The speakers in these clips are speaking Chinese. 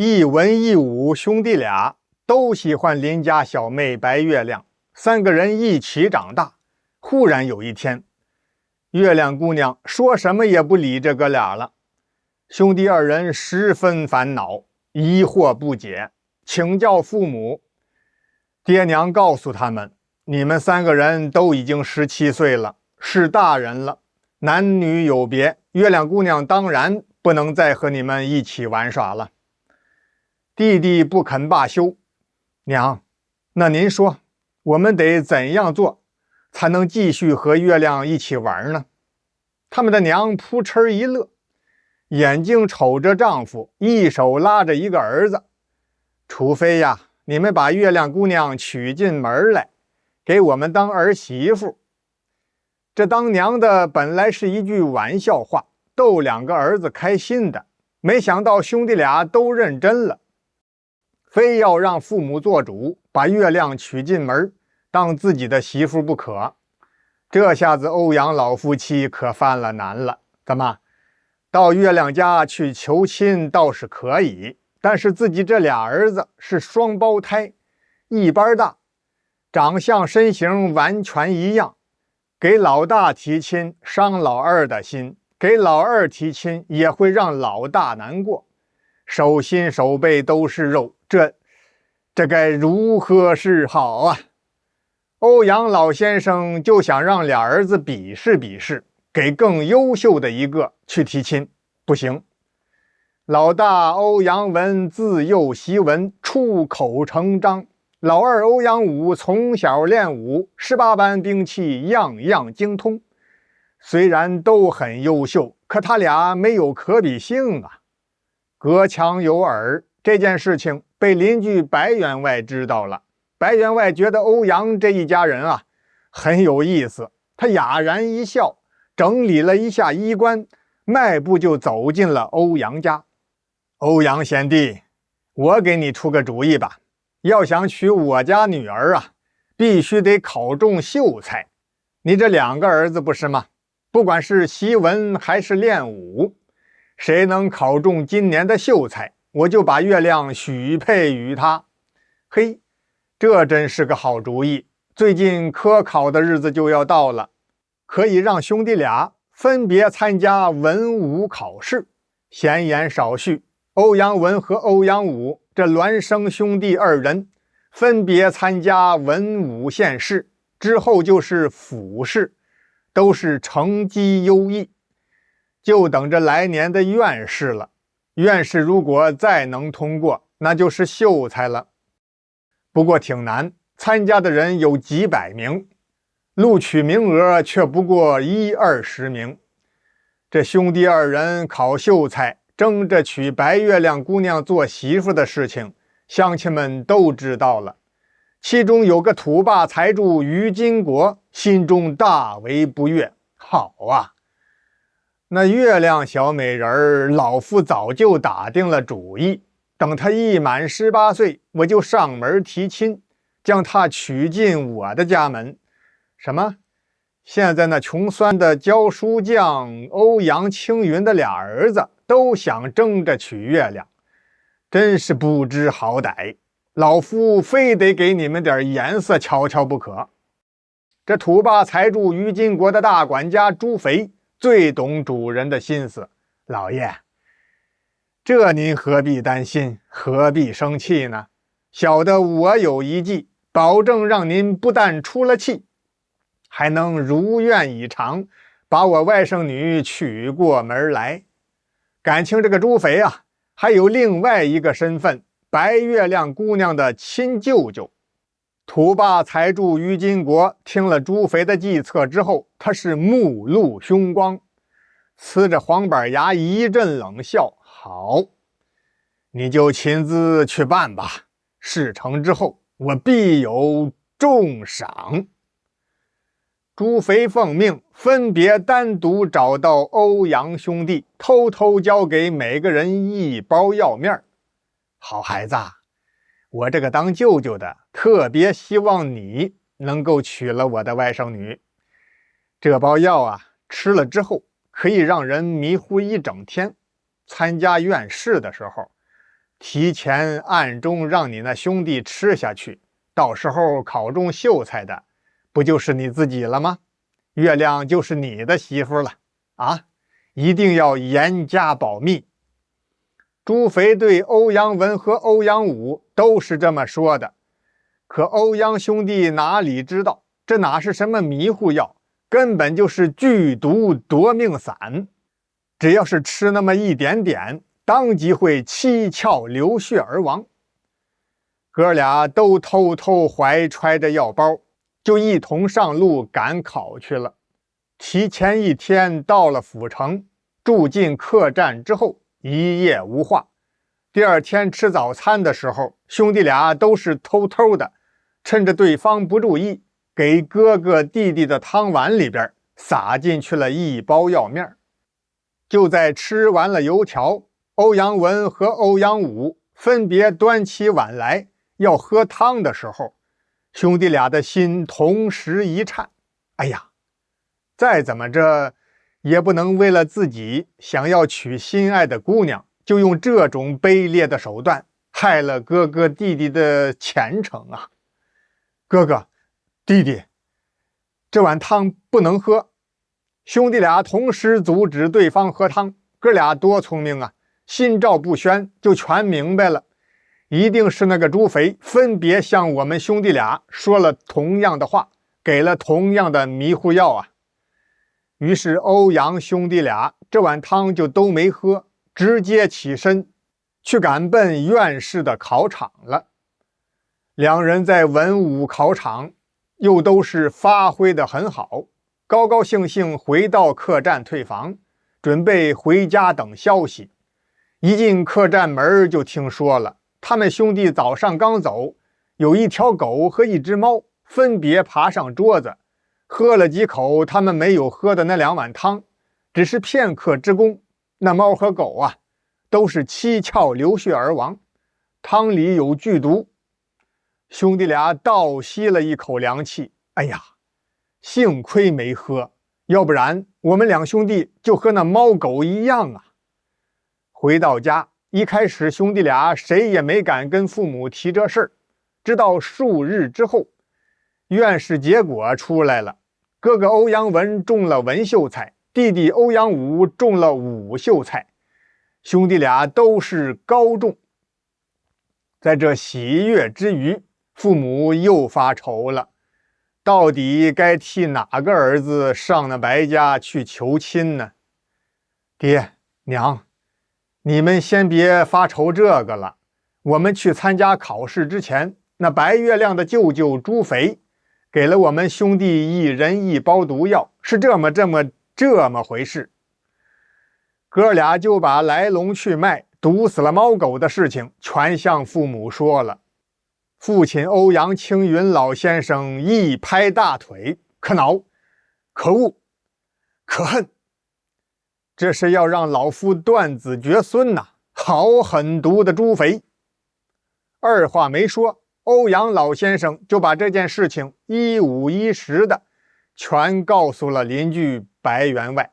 一文一武兄弟倆都喜歡鄰家小妹白月亮，三個人一起長大。忽然有一天，月亮姑娘說什麼也不理這哥倆了。兄弟二人十分煩惱，疑惑不解，請教父母。爹娘告訴他們，你們三個人都已經17歲了，是大人了，男女有別，月亮姑娘當然不能再和你們一起玩耍了。弟弟不肯罷休，娘，那您說我們得怎樣做才能繼續和月亮一起玩呢？他們的娘扑哧一樂，眼睛瞅着丈夫，一手拉着一個兒子，除非呀，你們把月亮姑娘娶進門來，給我們當兒媳婦。這當娘的本來是一句玩笑話，逗兩個兒子開心的，沒想到兄弟倆都認真了，非要讓父母做主，把月亮娶進門當自己的媳婦不可。這下子歐陽老夫妻可犯了難了。怎麼到月亮家去求親倒是可以，但是自己這倆兒子是雙胞胎，一般大，長相身形完全一樣，給老大提親傷老二的心，給老二提親也會讓老大難過，手心手背都是肉，這該如何是好啊？歐陽老先生就想讓倆兒子比試比試，給更優秀的一個去提親，不行。老大歐陽文自幼習文，出口成章；老二歐陽武從小練武，18般兵器樣樣精通。雖然都很優秀，可他倆沒有可比性啊。隔牆有耳，這件事情被鄰居白員外知道了。白員外覺得歐陽這一家人啊很有意思，他啞然一笑，整理了一下衣冠，邁步就走進了歐陽家。歐陽賢弟，我給你出個主意吧，要想娶我家女兒啊，必須得考中秀才。你這2個兒子不是嗎？不管是習文還是練武，誰能考中今年的秀才，我就把月亮許配與他。嘿，這真是個好主意。最近科考的日子就要到了，可以讓兄弟倆分別參加文武考試。閒言少敘，歐陽文和歐陽武這孿生兄弟2人分別參加文武縣試，之後就是府試，都是成績優異，就等着來年的院試了。院試如果再能通過，那就是秀才了。不過挺難，參加的人有幾百名，錄取名額卻不過10-20名。這兄弟2人考秀才，爭着娶白月亮姑娘做媳婦的事情，鄉親們都知道了。其中有個土霸財主於金國，心中大為不悅。好啊，那月亮小美人兒，老夫早就打定了主意，等她一滿18歲，我就上門提親，將她娶進我的家門。什麼？現在那窮酸的教書匠歐陽青雲的倆兒子都想爭着娶月亮，真是不知好歹。老夫非得給你們點顏色瞧瞧不可。這土霸財主於金國的大管家朱肥最懂主人的心思。老爺，這您何必擔心，何必生氣呢？小的我有一計，保證讓您不但出了氣，還能如願以償，把我外甥女娶過門來。感情这個朱肥啊，還有另外一個身份，白月亮姑娘的親舅舅。土霸財主於金國聽了朱肥的計策之後，他是目露凶光，呲着黃板牙一陣冷笑。好，你就親自去辦吧，事成之後我必有重賞。朱肥奉命，分別單獨找到歐陽兄弟，偷偷交給每個人1包藥面。好孩子，我這個當舅舅的特別希望你能夠娶了我的外甥女。這包藥啊，吃了之後可以讓人迷糊1整天。參加院試的時候，提前暗中讓你那兄弟吃下去，到时候考中秀才的，不就是你自己了吗？月亮就是你的媳婦了啊！一定要严加保密。”朱肥对欧阳文和歐陽武都是這麼說的，可歐陽兄弟哪裡知道，這哪是什麼迷糊藥，根本就是劇毒奪命散。只要是吃那麼一點點，當即會七竅流血而亡。哥倆都偷偷懷揣着藥包，就一同上路趕考去了。提前一天到了府城，住進客棧之後，一夜無話。第二天吃早餐的時候，兄弟倆都是偷偷的，趁着对方不注意，給哥哥弟弟的湯碗裡邊撒進去了一包藥面。就在吃完了油條，歐陽文和歐陽武分別端起碗來要喝湯的時候，兄弟倆的心同時一顫。哎呀，再怎麼着也不能为了自己想要娶心愛的姑娘，就用這種卑劣的手段害了哥哥弟弟的前程啊！哥哥，弟弟，這碗湯不能喝。兄弟倆同時阻止對方喝湯，哥倆多聰明啊，心照不宣，就全明白了。一定是那個朱肥分別向我們兄弟倆說了同樣的話，給了同樣的迷糊藥啊。於是歐陽兄弟倆這碗湯就都沒喝，直接起身去趕奔院士的考場了。兩人在文武考場又都是發揮得很好，高高興興回到客棧退房，準備回家等消息。一進客棧門就聽說了，他們兄弟早上剛走，有一條狗和一隻貓分別爬上桌子，喝了幾口他們沒有喝的那兩碗湯，只是片刻之功，那貓和狗啊都是七竅流血而亡，湯裡有劇毒。兄弟倆倒吸了一口涼氣，哎呀，幸虧沒喝，要不然我們兩兄弟就和那貓狗一樣啊。回到家，一開始兄弟倆誰也沒敢跟父母提這事兒，直到數日之後，院試結果出來了，哥哥歐陽文中了文秀才，弟弟歐陽武中了武秀才，兄弟倆都是高中。在這喜悅之餘，父母又發愁了，到底該替哪個兒子上那白家去求親呢？爹娘，你們先別發愁這個了，我們去參加考試之前，那白月亮的舅舅朱肥給了我們兄弟一人一包毒藥，是這麼回事。哥倆就把來龍去脈、毒死了貓狗的事情全向父母說了。父親歐陽青雲老先生一拍大腿，可惱、可惡、可恨，這是要讓老夫斷子絕孫吶！好狠毒的朱肥！二話沒說，歐陽老先生就把這件事情一五一十的全告訴了鄰居白員外。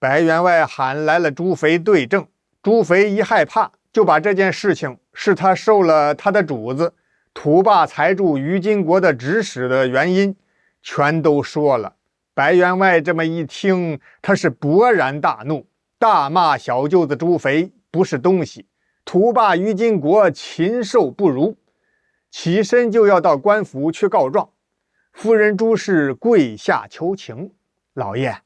白員外喊來了朱肥對證，朱肥一害怕，就把這件事情是他受了他的主子土霸財主於金國的指使的原因全都說了。白員外這麼一聽，他是勃然大怒，大罵小舅子朱肥不是東西，土霸於金國禽獸不如，起身就要到官府去告狀。夫人朱氏跪下求情，老爺，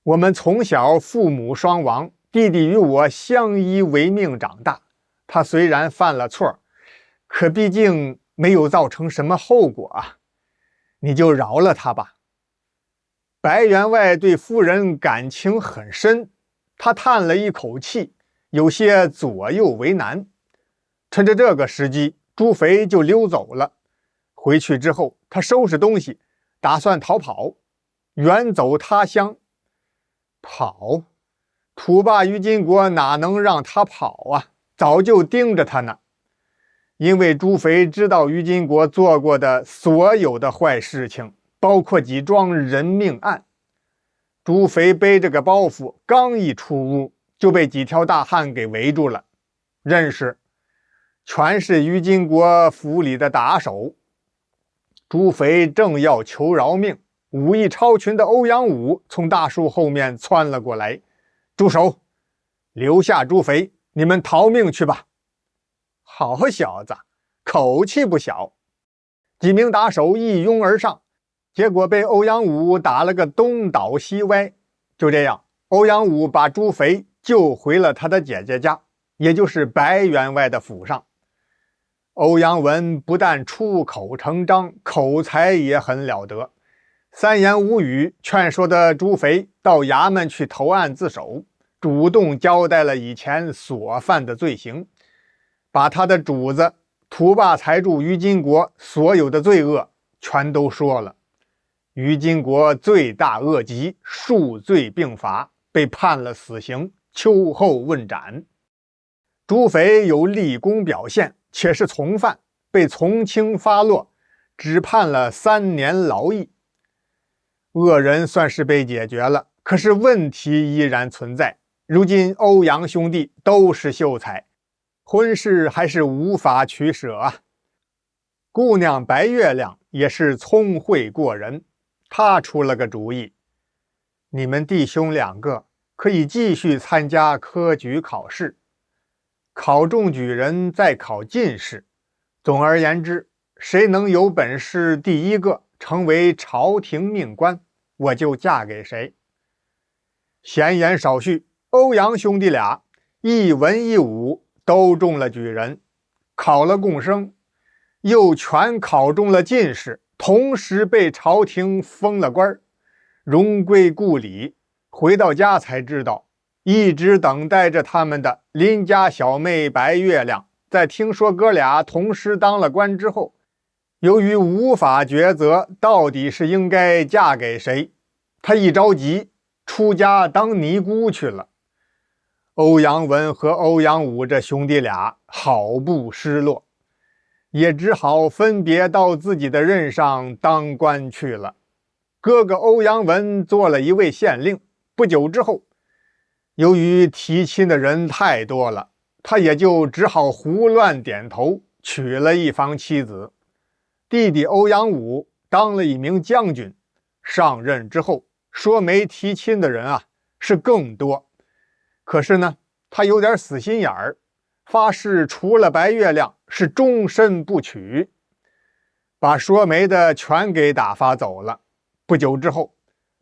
我們從小父母雙亡，弟弟與我相依為命長大，他雖然犯了錯，可畢竟沒有造成什麼後果啊，你就饒了他吧。白員外對夫人感情很深，他嘆了一口氣，有些左右為難。趁着這個時機，朱肥就溜走了。回去之後，他收拾東西，打算逃跑，遠走他鄉。跑？土霸於金國哪能讓他跑啊？早就盯着他呢。因為朱肥知道於金國做過的所有的壞事情，包括幾樁人命案。朱肥背着個包袱，剛一出屋，就被幾條大漢給圍住了。認識全是於金國府裡的打手。朱斐正要求饒命，武藝超群的歐陽武從大樹後面竄了過來：“住手！留下朱斐，你們逃命去吧！”好小子，口氣不小。幾名打手一擁而上，結果被歐陽武打了個東倒西歪。就這樣，歐陽武把朱斐救回了他的姐姐家，也就是白員外的府上。歐陽文不但出口成章，口才也很了得，三言五語勸說的朱斐到衙門去投案自首，主動交代了以前所犯的罪行，把他的主子土霸财主於金國所有的罪惡全都說了。於金國罪大惡極，數罪並罰，被判了死刑，秋後問斬。朱斐有立功表現，且是从犯，被从轻發落，只判了3年勞役。惡人算是被解決了，可是問題依然存在。如今歐陽兄弟都是秀才，婚事還是無法取捨啊。姑娘白月亮也是聰慧過人，她出了個主意：你們弟兄2個可以繼續參加科舉考試，考中舉人再考進士。總而言之，誰能有本事第一個成為朝廷命官，我就嫁給誰。閒言少敘，歐陽兄弟倆一文一武都中了舉人，考了贡生，又全考中了进士，同時被朝廷封了官，榮歸故里。回到家才知道，一直等待着他們的鄰家小妹白月亮，在聽說哥倆同時當了官之後，由於無法抉擇到底是應該嫁給誰，她一着急出家當尼姑去了。歐陽文和歐陽武這兄弟倆好不失落，也只好分別到自己的任上當官去了。哥哥歐陽文做了一位縣令，不久之後，由於提親的人太多了，他也就只好胡亂點頭，娶了一房妻子。弟弟歐陽武當了一名將軍，上任之後，說沒提親的人啊是更多。可是呢，他有點死心眼兒，發誓除了白月亮是終身不娶，把說媒的全給打發走了。不久之後，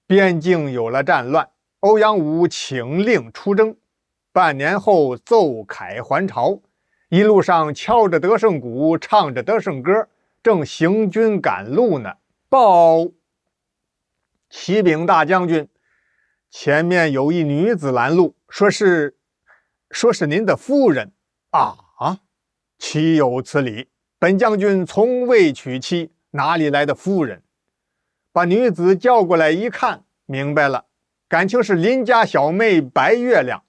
邊境有了戰亂，歐陽武請令出征，半年後奏凱還朝，一路上敲着得勝鼓，唱着得勝歌，正行軍趕路呢。報，啟禀大將軍，前面有一女子攔路，說是您的夫人。啊，豈有此理！本將軍從未娶妻，哪裡來的夫人？把女子叫過來一看，明白了，感情是鄰家小妹白月亮。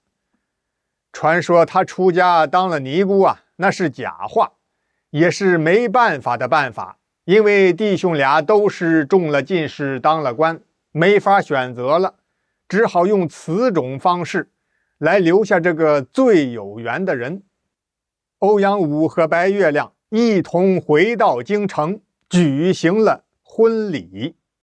傳說她出家當了尼姑啊，那是假話，也是沒辦法的辦法，因為弟兄倆都是中了進士當了官，沒法選擇了，只好用此種方式來留下這個最有緣的人。歐陽武和白月亮一同回到京城，舉行了婚禮。